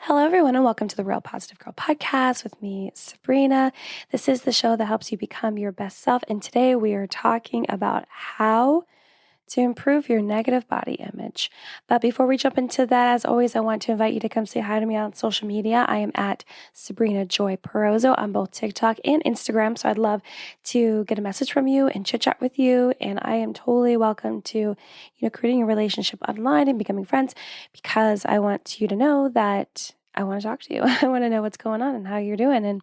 Hello, everyone, and welcome to the Real Positive Girl podcast with me, Sabrina. This is the show that helps you become your best self. And today we are talking about how to improve your negative body image. But before we jump into that, as always, I want to invite you to come say hi to me on social media. I am at Sabrina Joy Perozzo on both TikTok and Instagram. So I'd love to get a message from you and chit chat with you. And I am totally welcome to, creating a relationship online and becoming friends, because I want you to know that I want to talk to you. I want to know what's going on and how you're doing. And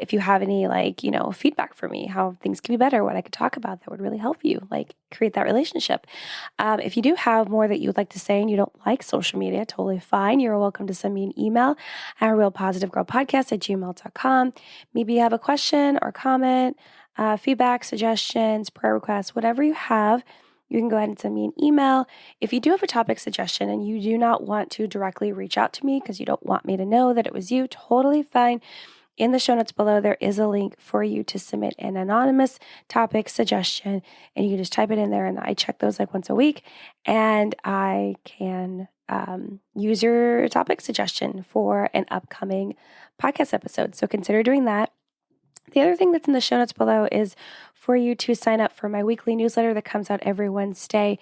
if you have any feedback for me, how things can be better, what I could talk about that would really help you create that relationship. If you do have more that you would like to say and you don't like social media, totally fine. You're welcome to send me an email at realpositivegirlpodcast@gmail.com. Maybe you have a question or comment, feedback, suggestions, prayer requests, whatever you have. You can go ahead and send me an email. If you do have a topic suggestion and you do not want to directly reach out to me because you don't want me to know that it was you, totally fine. In the show notes below, there is a link for you to submit an anonymous topic suggestion, and you can just type it in there, and I check those once a week, and I can use your topic suggestion for an upcoming podcast episode. So consider doing that. The other thing that's in the show notes below is for you to sign up for my weekly newsletter that comes out every Wednesday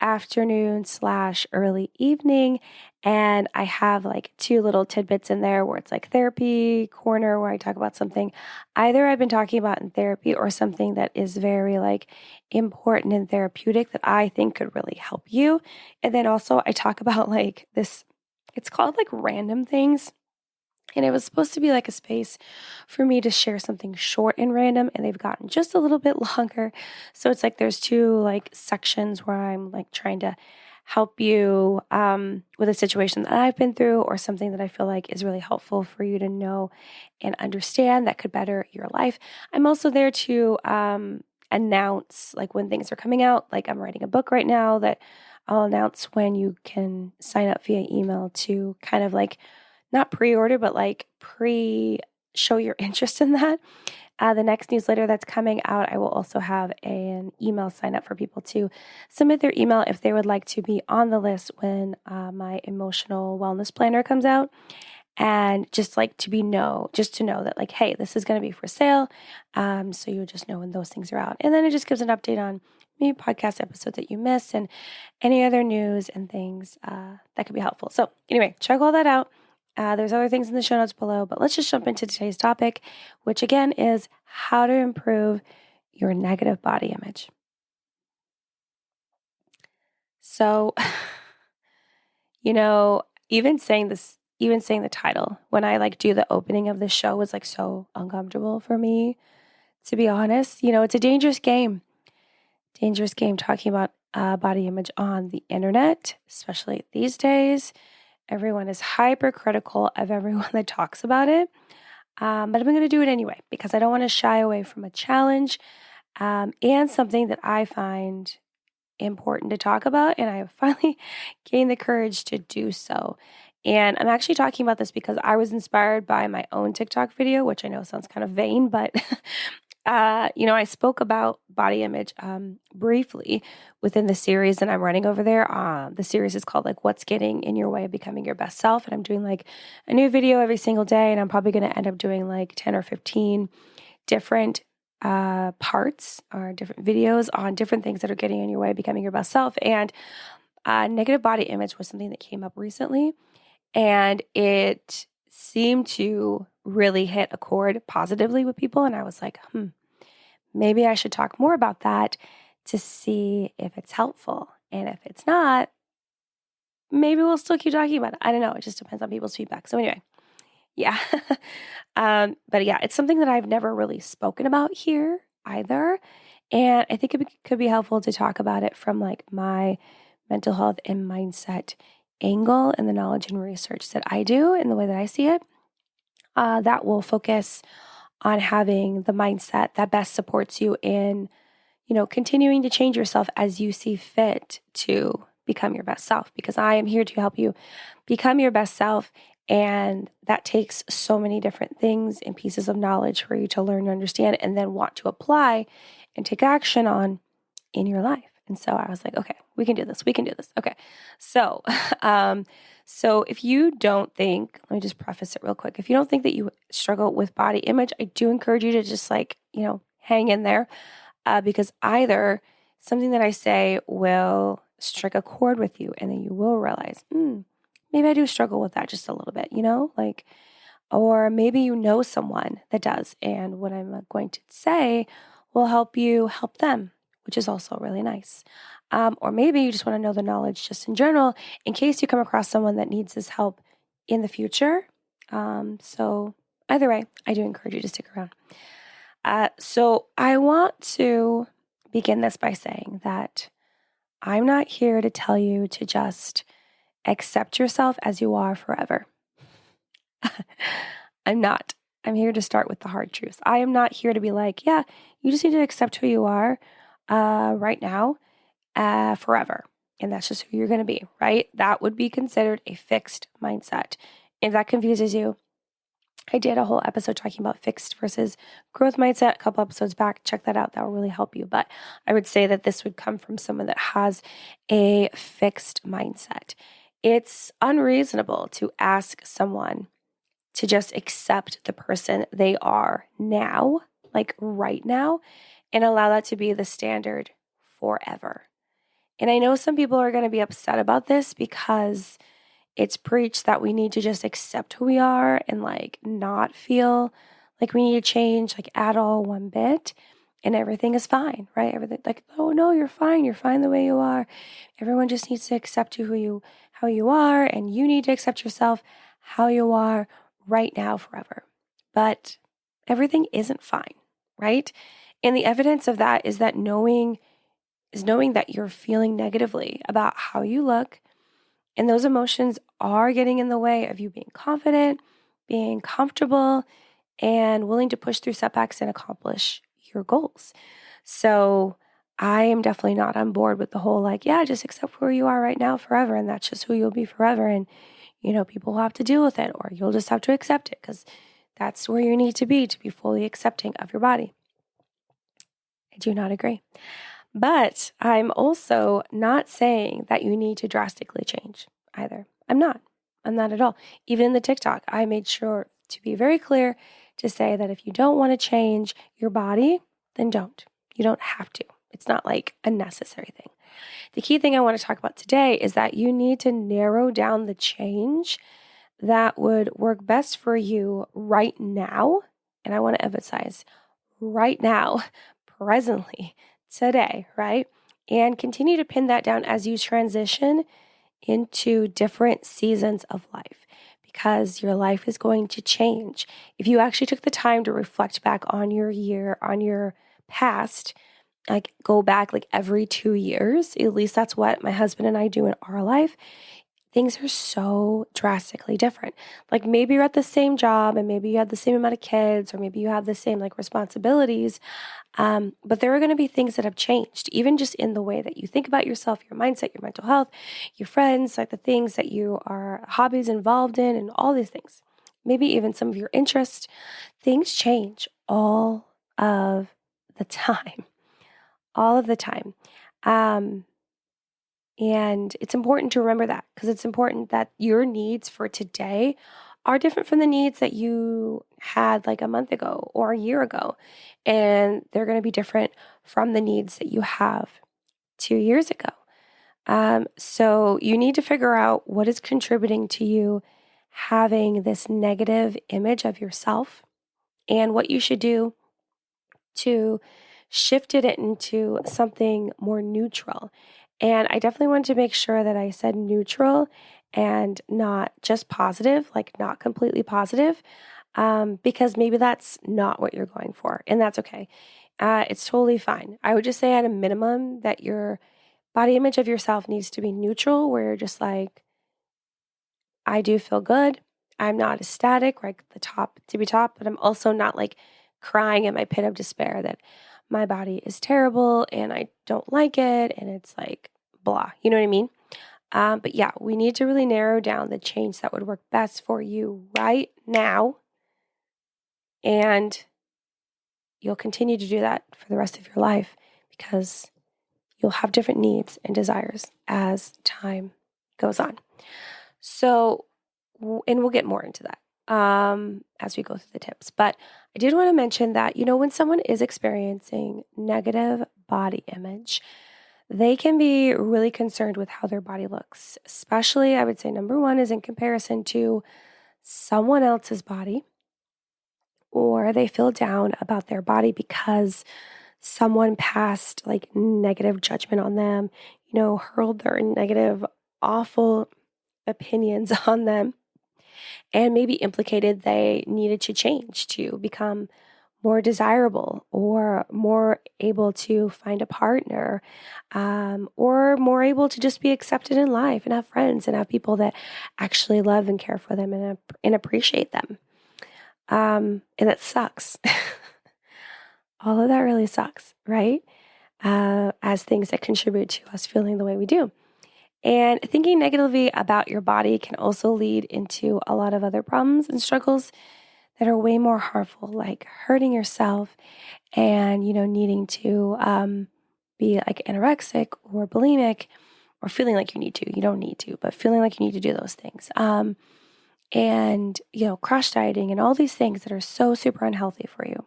afternoon/early evening. And I have two little tidbits in there where it's therapy corner, where I talk about something either I've been talking about in therapy or something that is very important and therapeutic that I think could really help you. And then also I talk about this, it's called random things. And it was supposed to be a space for me to share something short and random, and they've gotten just a little bit longer. So it's there's two sections where I'm trying to help you with a situation that I've been through or something that I feel is really helpful for you to know and understand that could better your life. I'm also there to announce when things are coming out. I'm writing a book right now that I'll announce when you can sign up via email to kind of not pre-order, but show your interest in that. The next newsletter that's coming out, I will also have an email sign up for people to submit their email if they would like to be on the list when my emotional wellness planner comes out. And just to know that hey, this is going to be for sale. So you just know when those things are out. And then it just gives an update on maybe podcast episodes that you missed and any other news and things that could be helpful. So anyway, check all that out. There's other things in the show notes below, but let's just jump into today's topic, which again is how to improve your negative body image. So, even saying the title, when I do the opening of the show was so uncomfortable for me, to be honest. It's a dangerous game talking about body image on the internet, especially these days. Everyone is hypercritical of everyone that talks about it. But I'm going to do it anyway because I don't want to shy away from a challenge and something that I find important to talk about. And I have finally gained the courage to do so. And I'm actually talking about this because I was inspired by my own TikTok video, which I know sounds kind of vain, but I spoke about body image briefly within the series that I'm running over there. The series is called What's Getting in Your Way of Becoming Your Best Self. And I'm doing a new video every single day. And I'm probably going to end up doing 10 or 15 different parts or different videos on different things that are getting in your way of becoming your best self. And negative body image was something that came up recently. And it seemed to really hit a chord positively with people. And I was maybe I should talk more about that to see if it's helpful. And if it's not, maybe we'll still keep talking about it. I don't know. It just depends on people's feedback. So anyway, yeah. But yeah, it's something that I've never really spoken about here either. And I think it could be helpful to talk about it from my mental health and mindset angle and the knowledge and research that I do and the way that I see it. That will focus on having the mindset that best supports you in, continuing to change yourself as you see fit to become your best self, because I am here to help you become your best self. And that takes so many different things and pieces of knowledge for you to learn and understand and then want to apply and take action on in your life. And so I was like, okay, we can do this. We can do this. Okay. So, so if you don't think, let me just preface it real quick. If you don't think that you struggle with body image, I do encourage you to just hang in there, because either something that I say will strike a chord with you and then you will realize, maybe I do struggle with that just a little bit, or maybe you know someone that does. And what I'm going to say will help you help them, which is also really nice. Or maybe you just want to know the knowledge just in general in case you come across someone that needs this help in the future. So either way, I do encourage you to stick around. So I want to begin this by saying that I'm not here to tell you to just accept yourself as you are forever. I'm not. I'm here to start with the hard truth. I am not here to be like, yeah, you just need to accept who you are right now, forever. And that's just who you're going to be, right? That would be considered a fixed mindset. If that confuses you, I did a whole episode talking about fixed versus growth mindset a couple episodes back. Check that out. That will really help you. But I would say that this would come from someone that has a fixed mindset. It's unreasonable to ask someone to just accept the person they are now, like right now, and allow that to be the standard forever. And I know some people are going to be upset about this because it's preached that we need to just accept who we are and not feel like we need to change at all one bit, and everything is fine, right? Everything oh no, you're fine. You're fine the way you are. Everyone just needs to accept you how you are, and you need to accept yourself how you are right now forever. But everything isn't fine, right? And the evidence of that is knowing that you're feeling negatively about how you look. And those emotions are getting in the way of you being confident, being comfortable, and willing to push through setbacks and accomplish your goals. So I am definitely not on board with the whole just accept where you are right now forever. And that's just who you'll be forever. And, people will have to deal with it, or you'll just have to accept it because that's where you need to be fully accepting of your body. I do not agree. But I'm also not saying that you need to drastically change either. I'm not at all. Even in the TikTok, I made sure to be very clear to say that if you don't want to change your body, then don't. You don't have to. It's not a necessary thing. The key thing I want to talk about today is that you need to narrow down the change that would work best for you right now. And I want to emphasize right now, presently, today, right? And continue to pin that down as you transition into different seasons of life, because your life is going to change. If you actually took the time to reflect back on your year, on your past, go back every 2 years, at least that's what my husband and I do in our life, things are so drastically different. Maybe you're at the same job and maybe you have the same amount of kids, or maybe you have the same responsibilities. But there are going to be things that have changed, even just in the way that you think about yourself, your mindset, your mental health, your friends, the things that you are hobbies involved in, and all these things. Maybe even some of your interests. Things change all of the time, all of the time. And it's important to remember that, because it's important that your needs for today are different from the needs that you had a month ago or a year ago. And they're going to be different from the needs that you have 2 years ago. So you need to figure out what is contributing to you having this negative image of yourself, and what you should do to shift it into something more neutral. And I definitely wanted to make sure that I said neutral and not just positive, not completely positive, because maybe that's not what you're going for, and that's okay. It's totally fine. I would just say at a minimum that your body image of yourself needs to be neutral, where you're just I do feel good. I'm not ecstatic, the top to be top, but I'm also not crying in my pit of despair that my body is terrible and I don't like it and it's blah. You know what I mean? But yeah, we need to really narrow down the change that would work best for you right now. And you'll continue to do that for the rest of your life, because you'll have different needs and desires as time goes on. So, and we'll get more into that as we go through the tips. But I did want to mention that, when someone is experiencing negative body image, they can be really concerned with how their body looks, especially, I would say, number one is in comparison to someone else's body, or they feel down about their body because someone passed like negative judgment on them, hurled their negative, awful opinions on them, and maybe implicated they needed to change to become more desirable or more able to find a partner, or more able to just be accepted in life and have friends and have people that actually love and care for them and appreciate them. And that sucks. All of that really sucks, right? As things that contribute to us feeling the way we do. And thinking negatively about your body can also lead into a lot of other problems and struggles that are way more harmful, like hurting yourself and, needing to be like anorexic or bulimic, or feeling like you need to. You don't need to, but feeling like you need to do those things. And, crash dieting and all these things that are so super unhealthy for you.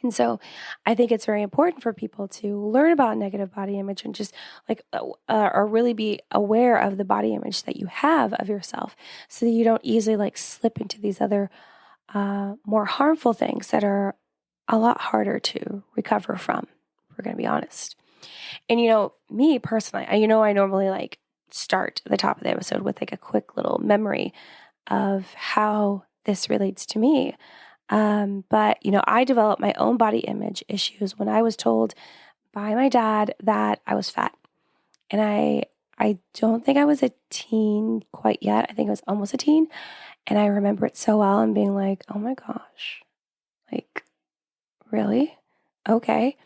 And so I think it's very important for people to learn about negative body image and just or really be aware of the body image that you have of yourself, so that you don't easily slip into these other more harmful things that are a lot harder to recover from, if we're going to be honest. And, me personally, I normally start the top of the episode with a quick little memory of how this relates to me. But, I developed my own body image issues when I was told by my dad that I was fat. And I don't think I was a teen quite yet. I think I was almost a teen. And I remember it so well and being like, oh my gosh, really? Okay.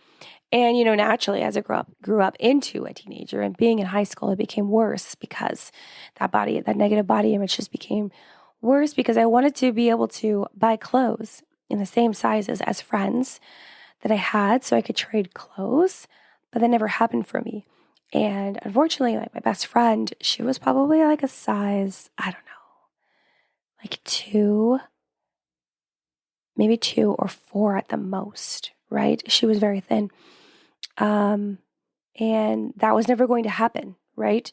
And, naturally, as I grew up into a teenager and being in high school, it became worse because that negative body image just became worse, because I wanted to be able to buy clothes in the same sizes as friends that I had so I could trade clothes, but that never happened for me. And unfortunately, my best friend, she was probably a size, I don't know, 2, maybe 2 or 4 at the most, right? She was very thin. And that was never going to happen, right?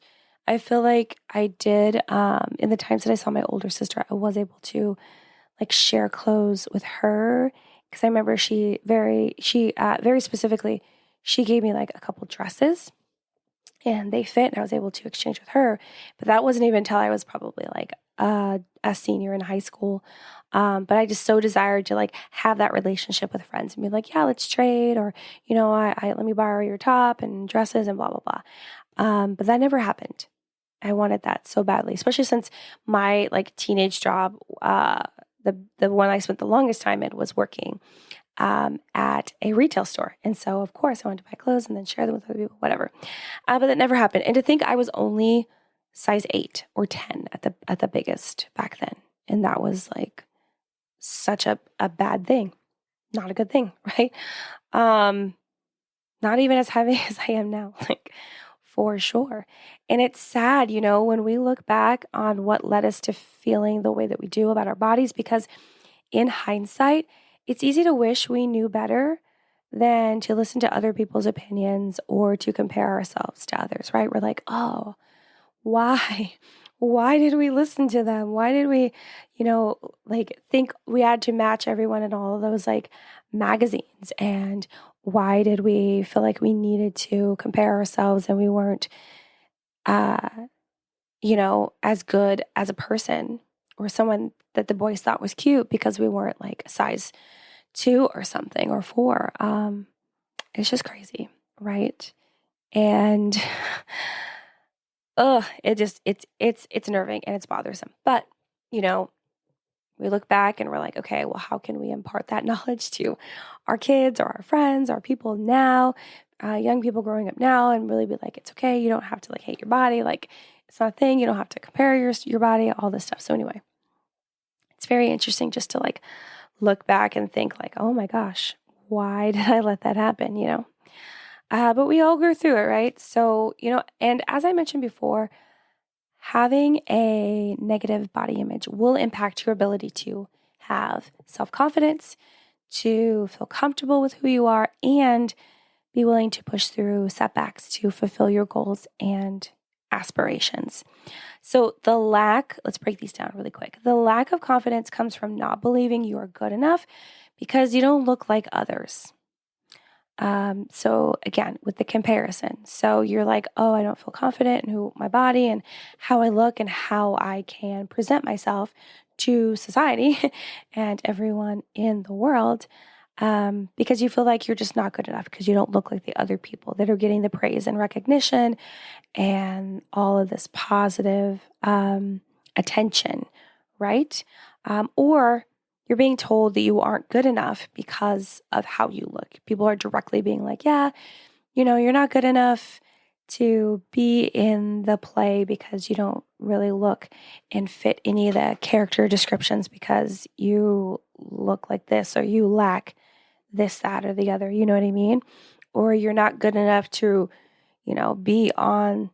I feel like I did, in the times that I saw my older sister, I was able to share clothes with her, because I remember she very specifically, she gave me a couple dresses and they fit, and I was able to exchange with her. But that wasn't even until I was probably a senior in high school. But I just so desired to have that relationship with friends and be like, yeah, let's trade, or, I let me borrow your top and dresses and blah, blah, blah. But that never happened. I wanted that so badly, especially since my teenage job, the one I spent the longest time in, was working at a retail store. And so, of course, I wanted to buy clothes and then share them with other people, whatever. But that never happened. And to think I was only size 8 or 10 at the biggest back then. And that was such a bad thing. Not a good thing, right? Not even as heavy as I am now, for sure. And it's sad, when we look back on what led us to feeling the way that we do about our bodies, because in hindsight, it's easy to wish we knew better than to listen to other people's opinions or to compare ourselves to others, right? We're like, oh, why? Why did we listen to them? Why did we, think we had to match everyone in all of those magazines? And why did we feel like we needed to compare ourselves and we weren't, as good as a person or someone that the boys thought was cute because we weren't a size 2 or something, or 4. It's just crazy, right? And it's nerving and it's bothersome. But, we look back and we're like, okay, well, how can we impart that knowledge to our kids or our friends, our people now, young people growing up now, and really be like, it's okay. You don't have to hate your body. It's not a thing. You don't have to compare your body, all this stuff. So anyway, it's very interesting just to look back and think oh my gosh, why did I let that happen? But we all go through it, right? So, and as I mentioned before, having a negative body image will impact your ability to have self-confidence, to feel comfortable with who you are, and be willing to push through setbacks to fulfill your goals and aspirations. So let's break these down really quick. The lack of confidence comes from not believing you are good enough because you don't look like others. So again, with the comparison. So you're like, oh, I don't feel confident in my body and how I look and how I can present myself to society and everyone in the world. Because you feel like you're just not good enough because you don't look like the other people that are getting the praise and recognition and all of this positive attention, right? Or you're being told that you aren't good enough because of how you look. People are directly being like, yeah, you're not good enough to be in the play because you don't really look and fit any of the character descriptions because you look like this or you lack this, that, or the other. You know what I mean? Or you're not good enough to, be on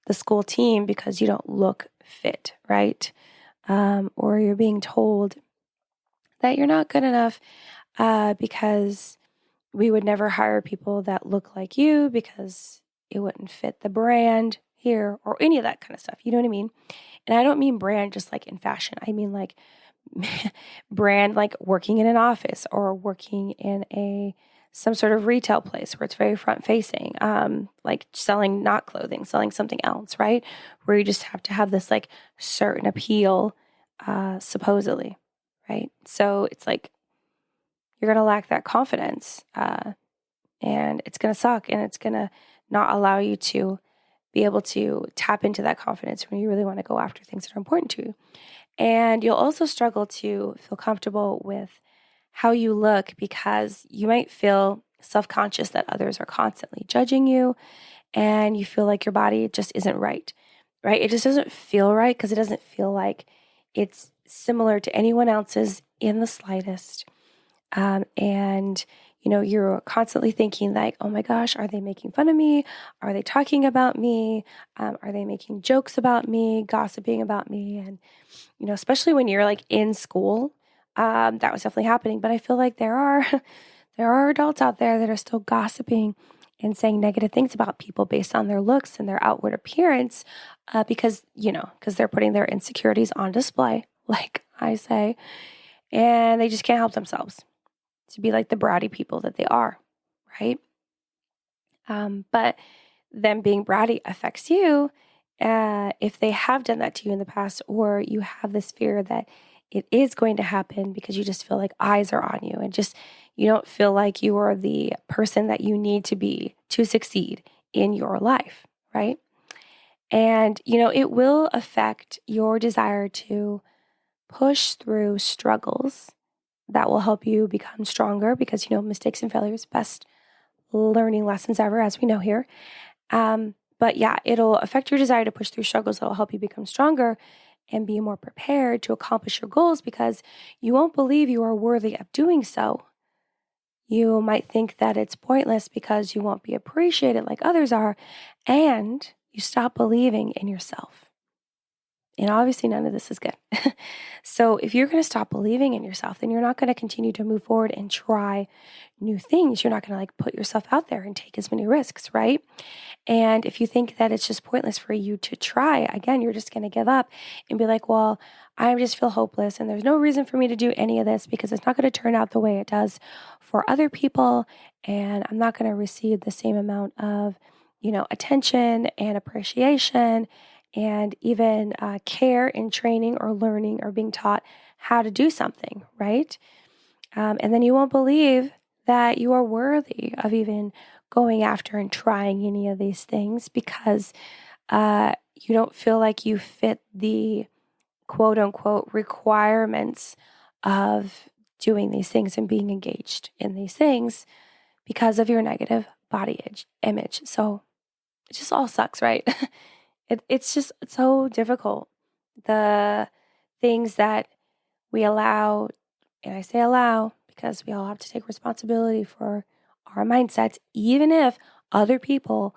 the school team because you don't look fit, right? Or you're being told that you're not good enough because we would never hire people that look like you because it wouldn't fit the brand here or any of that kind of stuff. You know what I mean? And I don't mean brand just like in fashion. I mean like brand like working in an office or working in some sort of retail place where it's very front facing, like selling not clothing, selling something else, right? Where you just have to have this like certain appeal, supposedly, right? So it's like you're going to lack that confidence, and it's going to suck, and it's going to not allow you to be able to tap into that confidence when you really want to go after things that are important to you. And you'll also struggle to feel comfortable with how you look because you might feel self-conscious that others are constantly judging you and you feel like your body just isn't right, right? It just doesn't feel right because it doesn't feel like it's similar to anyone else's in the slightest. And you're constantly thinking like, oh my gosh, are they making fun of me? Are they talking about me? Are they making jokes about me, gossiping about me? And, especially when you're like in school, that was definitely happening. But I feel like there are, there are adults out there that are still gossiping and saying negative things about people based on their looks and their outward appearance, because they're putting their insecurities on display, like I say, and they just can't help themselves to be like the bratty people that they are, right? But them being bratty affects you if they have done that to you in the past, or you have this fear that it is going to happen because you just feel like eyes are on you and just you don't feel like you are the person that you need to be to succeed in your life, right? And, it will affect your desire to push through struggles that will help you become stronger because, mistakes and failures, best learning lessons ever, as we know here. But yeah, it'll affect your desire to push through struggles that will help you become stronger and be more prepared to accomplish your goals because you won't believe you are worthy of doing so. You might think that it's pointless because you won't be appreciated like others are, and you stop believing in yourself. And obviously, none of this is good. So, if you're going to stop believing in yourself, then you're not going to continue to move forward and try new things. You're not going to like put yourself out there and take as many risks, right? And if you think that it's just pointless for you to try, again, you're just going to give up and be like, well, I just feel hopeless and there's no reason for me to do any of this because it's not going to turn out the way it does for other people. And I'm not going to receive the same amount of, attention and appreciation and even care in training or learning or being taught how to do something, right? And then you won't believe that you are worthy of even going after and trying any of these things because you don't feel like you fit the quote unquote requirements of doing these things and being engaged in these things because of your negative body image. So it just all sucks, right? It's just so difficult. The things that we allow, and I say allow because we all have to take responsibility for our mindsets, even if other people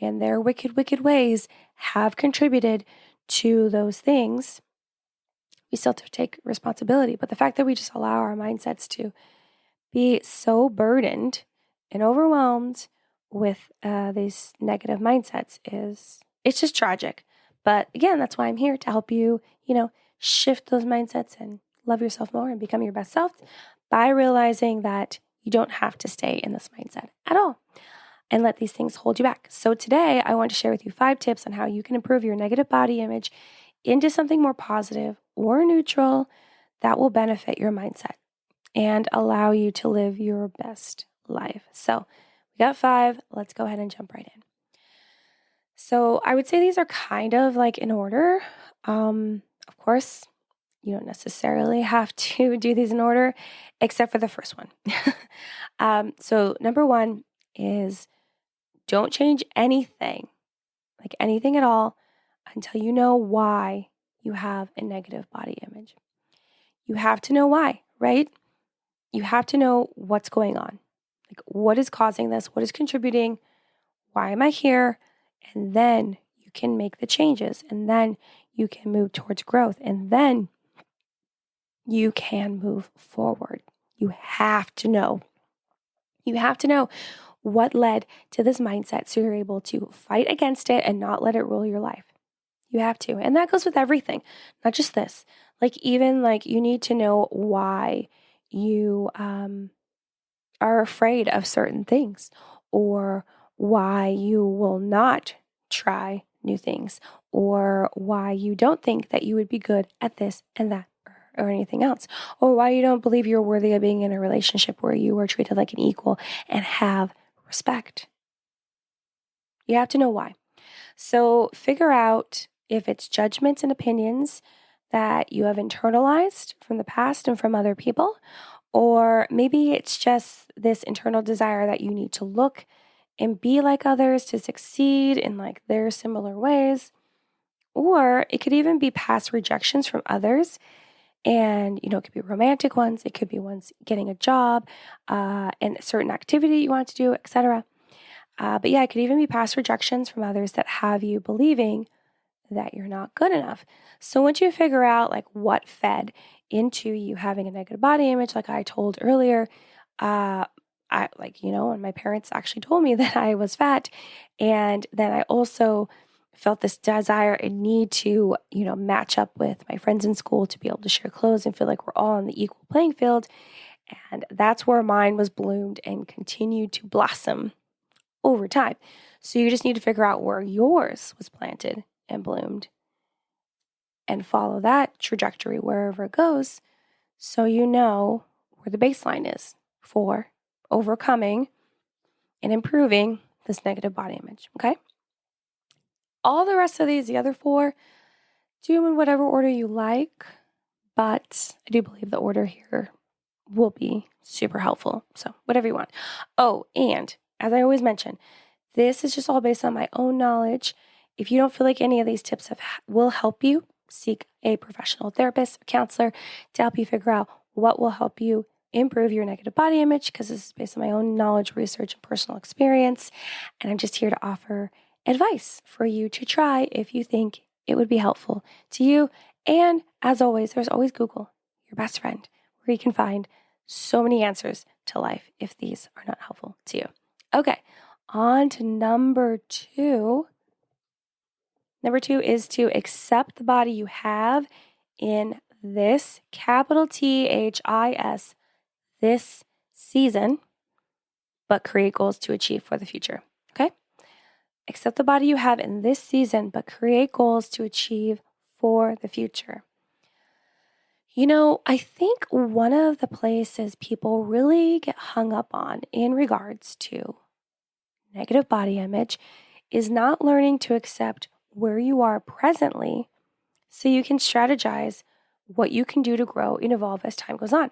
and their wicked, wicked ways have contributed to those things, we still have to take responsibility. But the fact that we just allow our mindsets to be so burdened and overwhelmed with these negative mindsets it's just tragic. But again, that's why I'm here to help you, shift those mindsets and love yourself more and become your best self by realizing that you don't have to stay in this mindset at all and let these things hold you back. So today I want to share with you 5 tips on how you can improve your negative body image into something more positive or neutral that will benefit your mindset and allow you to live your best life. So we got 5. Let's go ahead and jump right in. So I would say these are kind of like in order. Of course, you don't necessarily have to do these in order, except for the first one. So number 1 is don't change anything, like anything at all, until you know why you have a negative body image. You have to know why, right? You have to know what's going on. Like, what is causing this? What is contributing? Why am I here? And then you can make the changes. And then you can move towards growth. And then you can move forward. You have to know. You have to know what led to this mindset so you're able to fight against it and not let it rule your life. You have to. And that goes with everything, not just this. Like, even like you need to know why you are afraid of certain things, or why you will not try new things, or why you don't think that you would be good at this and that or anything else, or why you don't believe you're worthy of being in a relationship where you are treated like an equal and have respect. You have to know why. So figure out if it's judgments and opinions that you have internalized from the past and from other people, or maybe it's just this internal desire that you need to look and be like others to succeed in like their similar ways. Or it could even be past rejections from others. And, it could be romantic ones. It could be ones getting a job and a certain activity you want to do, etc. But yeah, it could even be past rejections from others that have you believing that you're not good enough. So once you figure out like what fed into you having a negative body image, like I told earlier, and my parents actually told me that I was fat, and then I also felt this desire and need to, match up with my friends in school to be able to share clothes and feel like we're all on the equal playing field. And that's where mine was bloomed and continued to blossom over time. So you just need to figure out where yours was planted and bloomed and follow that trajectory wherever it goes, so you know where the baseline is for overcoming and improving this negative body image, okay? All the rest of these, the other 4, do them in whatever order you like, but I do believe the order here will be super helpful. So whatever you want. Oh, and as I always mention, this is just all based on my own knowledge. If you don't feel like any of these tips will help you, seek a professional therapist, a counselor to help you figure out what will help you improve your negative body image, because this is based on my own knowledge, research, and personal experience. And I'm just here to offer advice for you to try if you think it would be helpful to you. And as always, there's always Google, your best friend, where you can find so many answers to life if these are not helpful to you. Okay, on to number 2. Number 2 is to accept the body you have in this, capital THIS, this season, but create goals to achieve for the future. Okay? Accept the body you have in this season, but create goals to achieve for the future. I think one of the places people really get hung up on in regards to negative body image is not learning to accept where you are presently so you can strategize what you can do to grow and evolve as time goes on.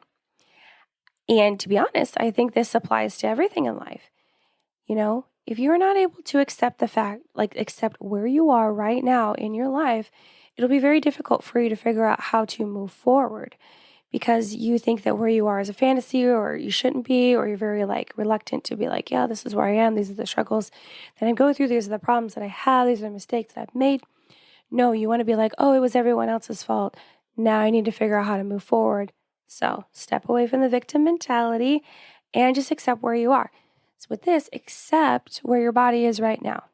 And to be honest, I think this applies to everything in life. If you're not able to accept accept where you are right now in your life, it'll be very difficult for you to figure out how to move forward, because you think that where you are is a fantasy or you shouldn't be, or you're very like reluctant to be like, yeah, this is where I am. These are the struggles that I'm going through. These are the problems that I have. These are the mistakes that I've made. No, you want to be like, oh, it was everyone else's fault. Now I need to figure out how to move forward. So step away from the victim mentality and just accept where you are. So with this, accept where your body is right now.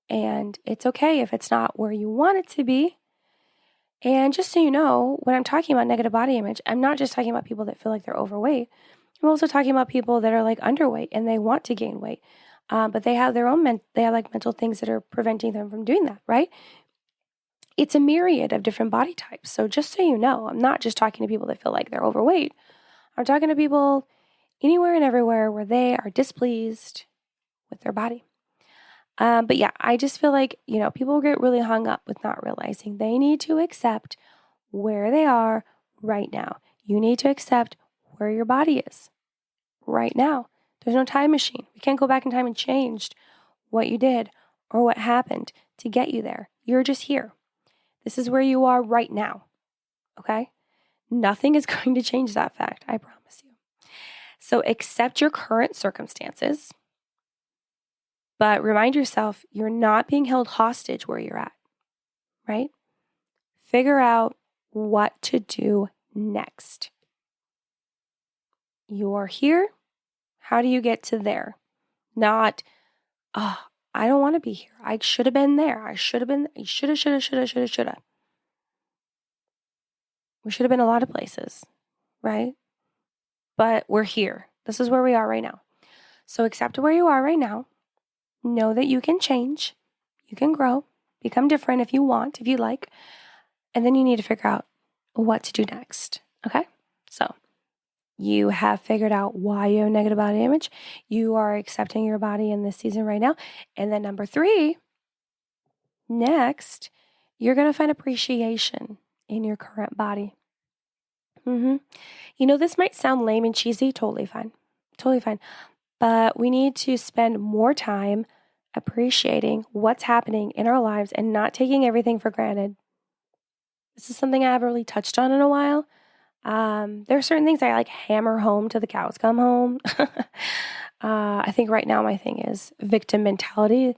And it's okay if it's not where you want it to be. And just so you know, when I'm talking about negative body image, I'm not just talking about people that feel like they're overweight. I'm also talking about people that are like underweight and they want to gain weight. But they have their own, they have like mental things that are preventing them from doing that, right? It's a myriad of different body types. So just so you know, I'm not just talking to people that feel like they're overweight. I'm talking to people anywhere and everywhere where they are displeased with their body. But yeah, I just feel like, people get really hung up with not realizing they need to accept where they are right now. You need to accept where your body is right now. There's no time machine. We can't go back in time and change what you did or what happened to get you there. You're just here. This is where you are right now. Okay? Nothing is going to change that fact. I promise you. So accept your current circumstances. But remind yourself, you're not being held hostage where you're at, right? Figure out what to do next. You're here. How do you get to there? Not, oh, I don't want to be here. I should have been there. I should have been, shoulda. We should have been a lot of places, right? But we're here. This is where we are right now. So accept where you are right now. Know that you can change. You can grow. Become different if you want, if you like. And then you need to figure out what to do next. Okay? So you have figured out why you have a negative body image. You are accepting your body in this season right now. And then number 3, next, you're going to find appreciation in your current body. This might sound lame and cheesy. Totally fine. Totally fine. But we need to spend more time appreciating what's happening in our lives and not taking everything for granted. This is something I haven't really touched on in a while. There are certain things I like hammer home till the cows come home. I think right now my thing is victim mentality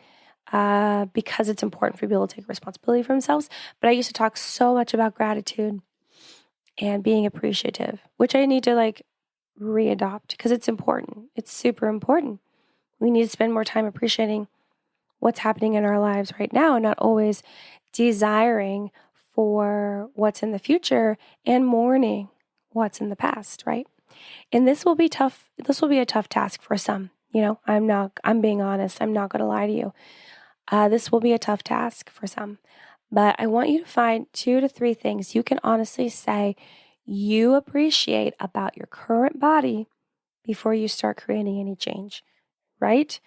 because it's important for people to take responsibility for themselves. But I used to talk so much about gratitude and being appreciative, which I need to readopt because it's important. It's super important. We need to spend more time appreciating what's happening in our lives right now and not always desiring for what's in the future and mourning what's in the past, right? And this will be tough. This will be a tough task for some. I'm being honest. I'm not going to lie to you. This will be a tough task for some. But I want you to find 2 to 3 things you can honestly say you appreciate about your current body before you start creating any change, right?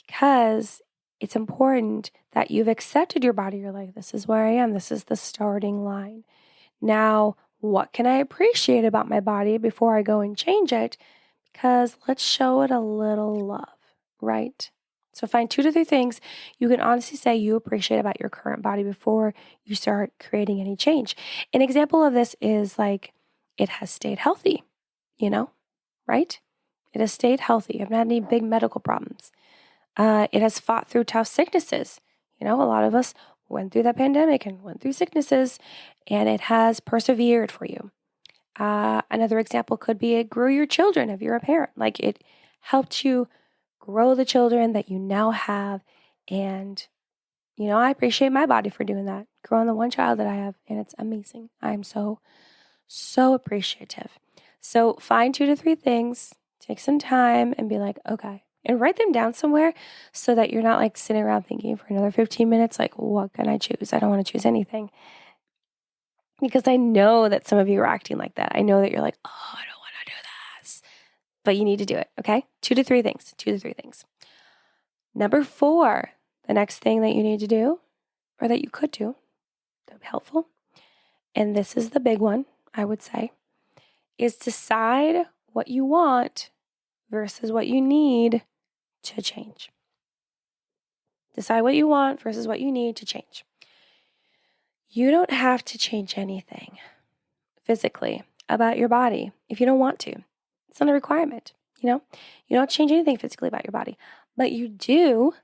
Because it's important that you've accepted your body. You're like, this is where I am. This is the starting line. Now, what can I appreciate about my body before I go and change it? Because let's show it a little love, right? So find 2 to 3 things you can honestly say you appreciate about your current body before you start creating any change. An example of this is it has stayed healthy, right? It has stayed healthy. I haven't had any big medical problems. It has fought through tough sicknesses. A lot of us went through that pandemic and went through sicknesses, and it has persevered for you. Another example could be it grew your children if you're a parent. It helped you grow the children that you now have. And, I appreciate my body for doing that, growing the one child that I have, and it's amazing. I'm so, so appreciative. So find 2 to 3 things, take some time and be like, okay, and write them down somewhere so that you're not sitting around thinking for another 15 minutes, what can I choose? I don't want to choose anything. Because I know that some of you are acting like that. I know that you're like, oh, I don't want to do this. But you need to do it, okay? 2 to 3 things. 2 to 3 things. Number 4, the next thing that you need to do, or that you could do, that would be helpful, and this is the big one, I would say, is decide what you want versus what you need to change. Decide what you want versus what you need to change. You don't have to change anything physically. about your body if you don't want to. It's not a requirement, you know? You don't have to change anything physically about your body, but you do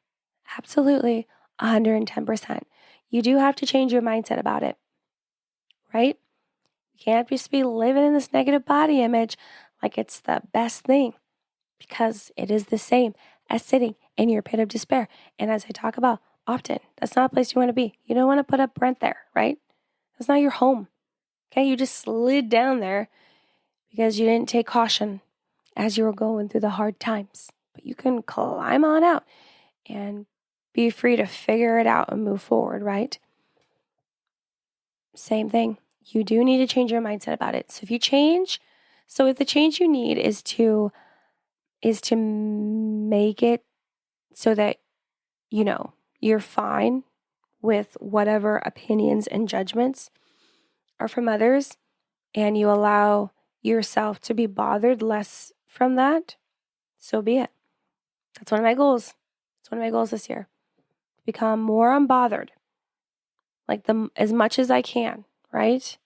absolutely 110%. You do have to change your mindset about it, right? You can't just be living in this negative body image like it's the best thing, because it is the same as sitting in your pit of despair. And as I talk about often, that's not a place you want to be. You don't want to put up rent there, right? That's not your home. Okay, you just slid down there because you didn't take caution as you were going through the hard times. But you can climb on out and be free to figure it out and move forward, right? Same thing. You do need to change your mindset about it. So if the change you need is to make it so that, you're fine with whatever opinions and judgments are from others, and you allow yourself to be bothered less from that, so be it. That's one of my goals. It's one of my goals this year. Become more unbothered, as much as I can, right?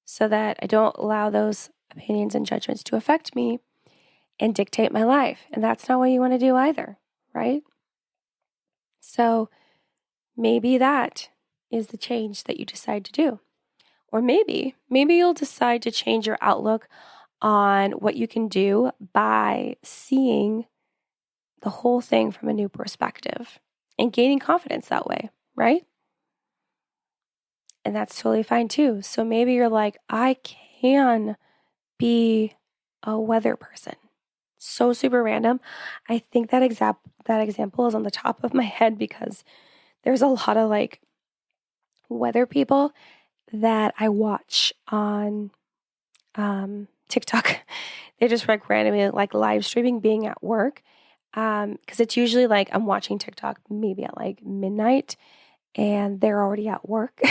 So that I don't allow those opinions and judgments to affect me and dictate my life. And that's not what you want to do either, right? So maybe that is the change that you decide to do. Or maybe you'll decide to change your outlook on what you can do by seeing the whole thing from a new perspective and gaining confidence that way, right? And that's totally fine too. So maybe you're like, I can be a weather person. So super random. I think that example is on the top of my head because there's a lot of weather people that I watch on TikTok. They just randomly live streaming being at work. Because it's usually I'm watching TikTok maybe at midnight and they're already at work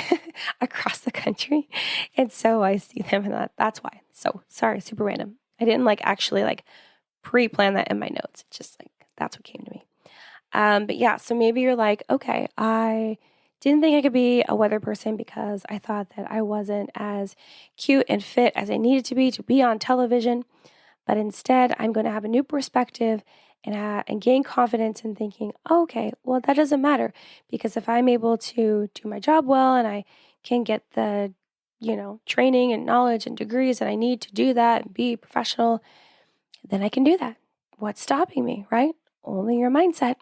across the country. And so I see them and that's why. So sorry, super random. I didn't actually pre-plan that in my notes. It's just that's what came to me. But yeah, so maybe you're okay, I didn't think I could be a weather person because I thought that I wasn't as cute and fit as I needed to be on television. But instead, I'm going to have a new perspective and gain confidence in thinking, okay, well, that doesn't matter because if I'm able to do my job well and I can get the, training and knowledge and degrees that I need to do that and be professional, then I can do that. What's stopping me, right? Only your mindset,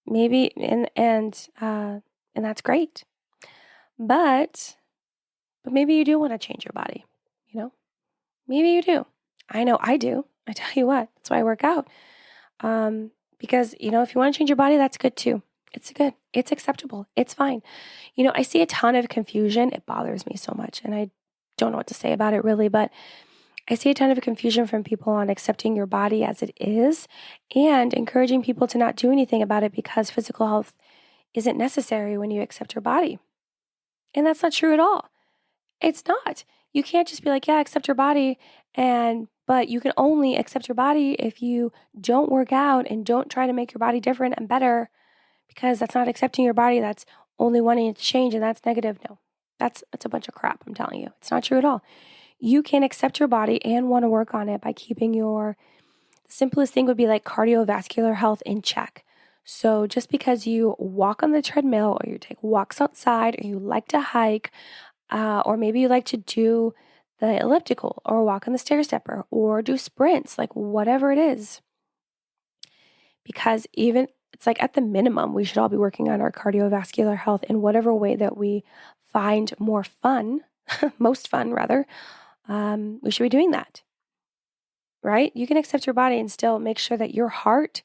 maybe, and that's great. But maybe you do want to change your body, maybe you do. I know I do. I tell you what, that's why I work out. Because, if you want to change your body, that's good too. It's good. It's acceptable. It's fine. I see a ton of confusion. It bothers me so much. And I don't know what to say about it really, but I see a ton of confusion from people on accepting your body as it is and encouraging people to not do anything about it because physical health isn't necessary when you accept your body. And that's not true at all. It's not. You can't just be yeah, accept your body, but you can only accept your body if you don't work out and don't try to make your body different and better, because that's not accepting your body. That's only wanting it to change, and that's negative. No, that's a bunch of crap, I'm telling you. It's not true at all. You can accept your body and want to work on it by keeping the simplest thing would be cardiovascular health in check. So just because you walk on the treadmill or you take walks outside or you like to hike, or maybe you like to do the elliptical or walk on the stair stepper or do sprints, whatever it is. Because even it's at the minimum, we should all be working on our cardiovascular health in whatever way that we find more fun, most fun rather. We should be doing that, right? You can accept your body and still make sure that your heart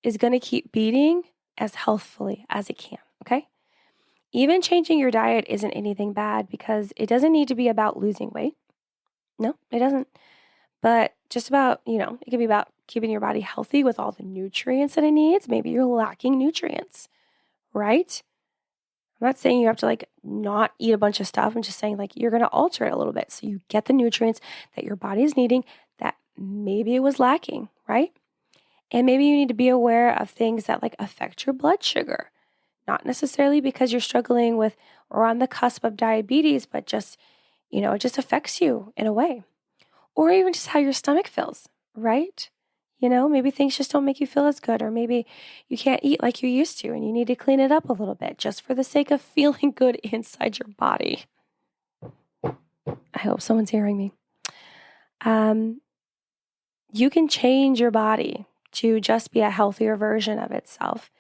is going to keep beating as healthfully as it can, okay? Even changing your diet isn't anything bad because it doesn't need to be about losing weight. No, it doesn't. But just about, it can be about keeping your body healthy with all the nutrients that it needs. Maybe you're lacking nutrients, right? I'm not saying you have to not eat a bunch of stuff. I'm just saying you're going to alter it a little bit so you get the nutrients that your body is needing that maybe it was lacking, right? And maybe you need to be aware of things that affect your blood sugar. Not necessarily because you're struggling with or on the cusp of diabetes, but just it just affects you in a way. Or even just how your stomach feels, right? Maybe things just don't make you feel as good, or maybe you can't eat like you used to and you need to clean it up a little bit just for the sake of feeling good inside your body. I hope someone's hearing me. You can change your body to just be a healthier version of itself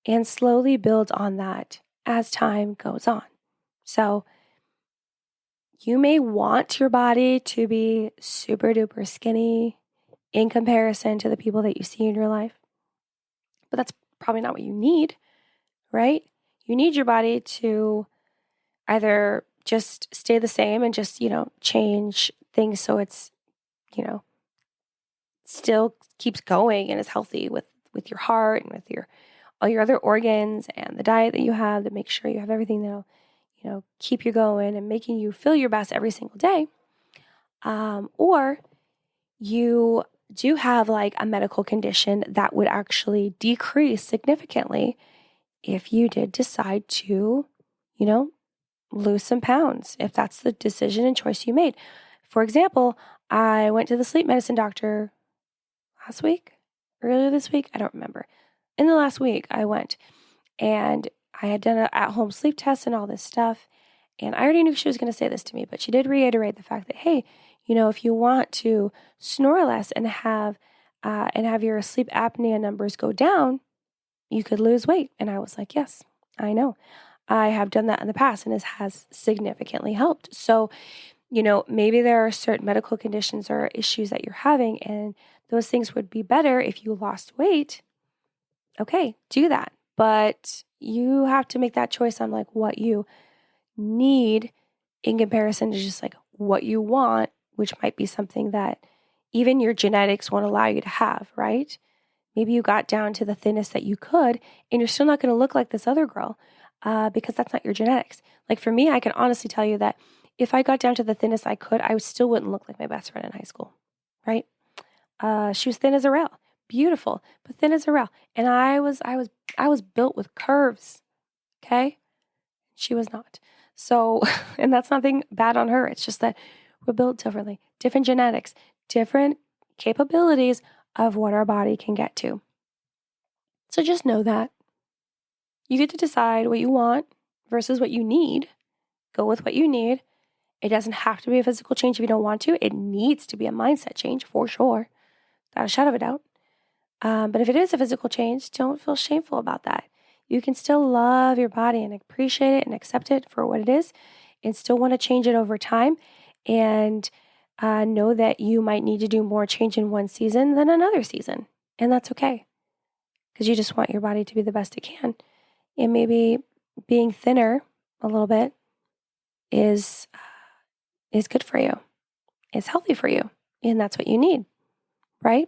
and slowly build on that as time goes on. So you may want your body to be super duper skinny in comparison to the people that you see in your life, but that's probably not what you need, right? You need your body to either just stay the same and just, change things so it's, still keeps going and is healthy with your heart and with all your other organs and the diet that you have to make sure you have everything that'll, keep you going and making you feel your best every single day. Or you do have like a medical condition that would actually decrease significantly if you did decide to, lose some pounds, if that's the decision and choice you made. For example, I went to the sleep medicine doctor earlier this week, I don't remember. In the last week, I went and I had done an at-home sleep test and all this stuff. And I already knew she was going to say this to me, but she did reiterate the fact that, hey, if you want to snore less and have your sleep apnea numbers go down, you could lose weight. And I was like, yes, I know. I have done that in the past and it has significantly helped. So, maybe there are certain medical conditions or issues that you're having and those things would be better if you lost weight. Okay, do that. But you have to make that choice on like what you need in comparison to just like what you want, which might be something that even your genetics won't allow you to have, right? Maybe you got down to the thinnest that you could and you're still not going to look like this other girl because that's not your genetics. Like for me, I can honestly tell you that if I got down to the thinnest I could, I still wouldn't look like my best friend in high school, right? She was thin as a rail, beautiful, but thin as a rail. And I was built with curves. Okay. She was not. So, and that's nothing bad on her. It's just that we're built differently, different genetics, different capabilities of what our body can get to. So just know that you get to decide what you want versus what you need. Go with what you need. It doesn't have to be a physical change if you don't want to. It needs to be a mindset change for sure. Without a shadow of a doubt. But if it is a physical change, don't feel shameful about that. You can still love your body and appreciate it and accept it for what it is and still want to change it over time and know that you might need to do more change in one season than another season. And that's okay because you just want your body to be the best it can. And maybe being thinner a little bit is good for you. It's healthy for you. And that's what you need, right?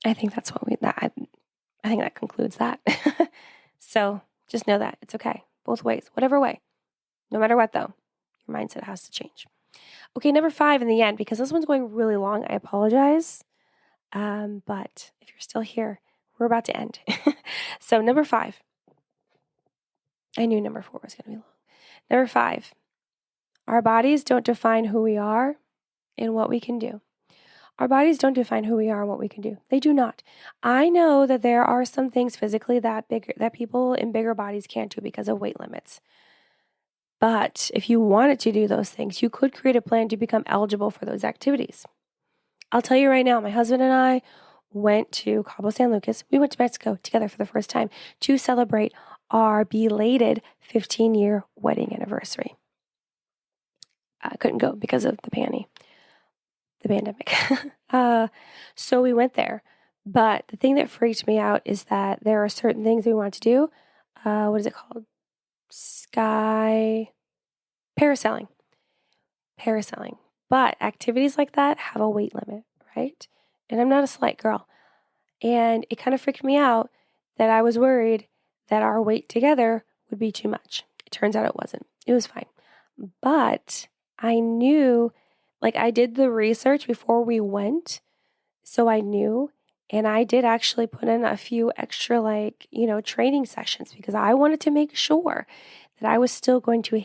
I think that's what I think that concludes that. So just know that it's okay. Both ways, whatever way. No matter what though, your mindset has to change. Okay, number 5 in the end, because this one's going really long, I apologize. But if you're still here, we're about to end. So number 5. I knew number 4 was going to be long. Number 5. Our bodies don't define who we are and what we can do. Our bodies don't define who we are and what we can do. They do not. I know that there are some things physically that people in bigger bodies can't do because of weight limits. But if you wanted to do those things, you could create a plan to become eligible for those activities. I'll tell you right now, my husband and I went to Cabo San Lucas. We went to Mexico together for the first time to celebrate our belated 15-year wedding anniversary. I couldn't go because of the pandemic. So we went there. But the thing that freaked me out is that there are certain things we want to do. What is it called? Parasailing. But activities like that have a weight limit, right? And I'm not a slight girl. And it kind of freaked me out that I was worried that our weight together would be too much. It turns out it wasn't. It was fine. But I knew, like I did the research before we went, so I knew, and I did actually put in a few extra training sessions because I wanted to make sure that I was still going to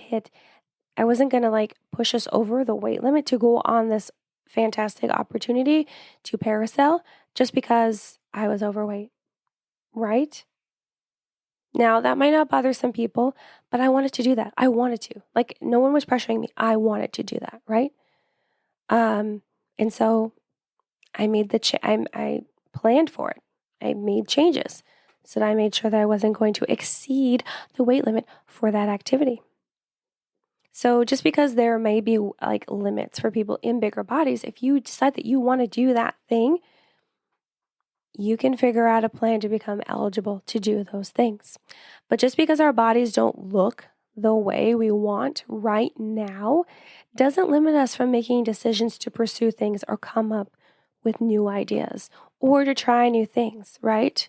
I wasn't going to like push us over the weight limit to go on this fantastic opportunity to parasail just because I was overweight, right? Now, that might not bother some people, but I wanted to do that. I wanted to. Like, no one was pressuring me. I wanted to do that, right? And so I made I planned for it. I made changes so that I made sure that I wasn't going to exceed the weight limit for that activity. So just because there may be like limits for people in bigger bodies, if you decide that you want to do that thing, you can figure out a plan to become eligible to do those things. But just because our bodies don't look the way we want right now doesn't limit us from making decisions to pursue things or come up with new ideas or to try new things, right?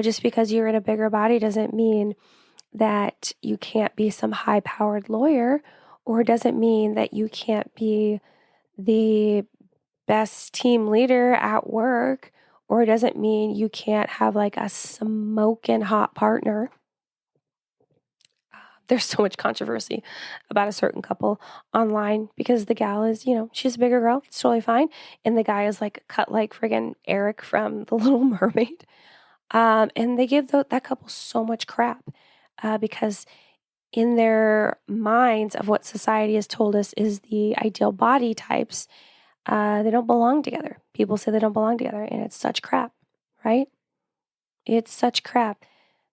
Just because you're in a bigger body doesn't mean that you can't be some high-powered lawyer, or doesn't mean that you can't be the best team leader at work, or it doesn't mean you can't have like a smoking hot partner. There's so much controversy about a certain couple online because the gal is, she's a bigger girl. It's totally fine. And the guy is like cut like friggin' Eric from The Little Mermaid. And they give that couple so much crap because in their minds of what society has told us is the ideal body types, they don't belong together. People say they don't belong together, and it's such crap, right? It's such crap.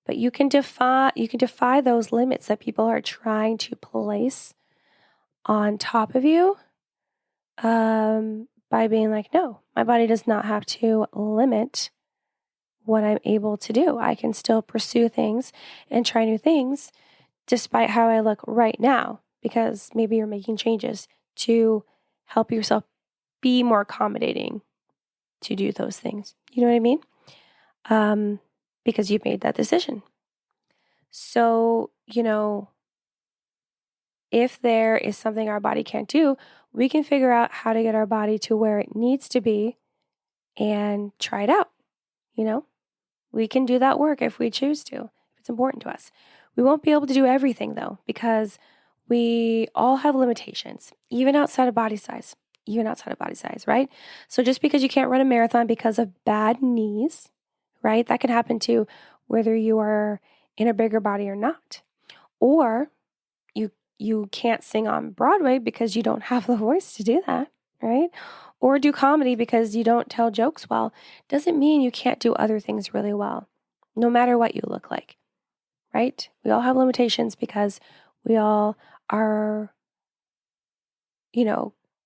But you can defy those limits that people are trying to place on top of you by being like, no, my body does not have to limit what I'm able to do. I can still pursue things and try new things despite how I look right now, because maybe you're making changes to help yourself be more accommodating to do those things. You know what I mean? Because you've made that decision. So, if there is something our body can't do, we can figure out how to get our body to where it needs to be and try it out. We can do that work if we choose to, if it's important to us. We won't be able to do everything though, because we all have limitations, even outside of body size, right? So just because you can't run a marathon because of bad knees, right? That can happen to whether you are in a bigger body or not. Or you can't sing on Broadway because you don't have the voice to do that, right? Or do comedy because you don't tell jokes well. Doesn't mean you can't do other things really well, no matter what you look like, right? We all have limitations because we all are,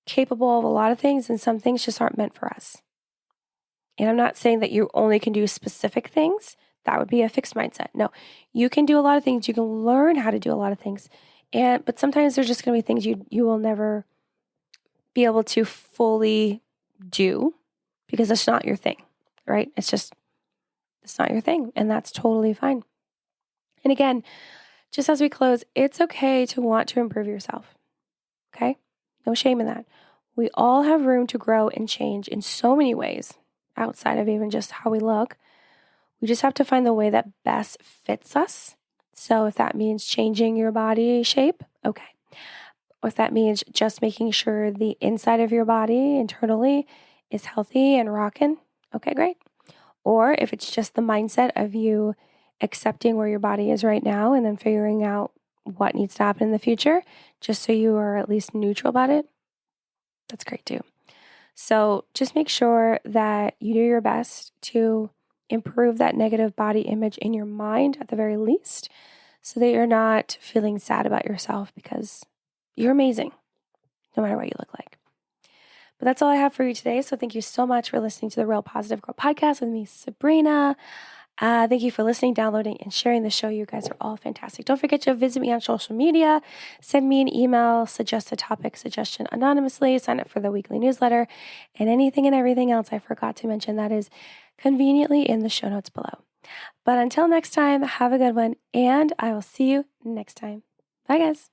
capable of a lot of things, and some things just aren't meant for us. And I'm not saying that you only can do specific things. That would be a fixed mindset. No, you can do a lot of things. You can learn how to do a lot of things. But sometimes there's just going to be things you will never be able to fully do because it's not your thing, right? It's not your thing, and that's totally fine. And again, just as we close, it's okay to want to improve yourself, okay? No shame in that. We all have room to grow and change in so many ways outside of even just how we look. We just have to find the way that best fits us. So if that means changing your body shape, okay. Or if that means just making sure the inside of your body internally is healthy and rocking, okay, great. Or if it's just the mindset of you accepting where your body is right now and then figuring out what needs to happen in the future, just so you are at least neutral about it, that's great too. So just make sure that you do your best to improve that negative body image in your mind at the very least, so that you're not feeling sad about yourself, because you're amazing no matter what you look like. But that's all I have for you today. So thank you so much for listening to the Real Positive Girl podcast with me, Sabrina. Thank you for listening, downloading, and sharing the show. You guys are all fantastic. Don't forget to visit me on social media. Send me an email, suggest a topic suggestion anonymously, sign up for the weekly newsletter, and anything and everything else I forgot to mention that is conveniently in the show notes below. But until next time, have a good one, and I will see you next time. Bye, guys.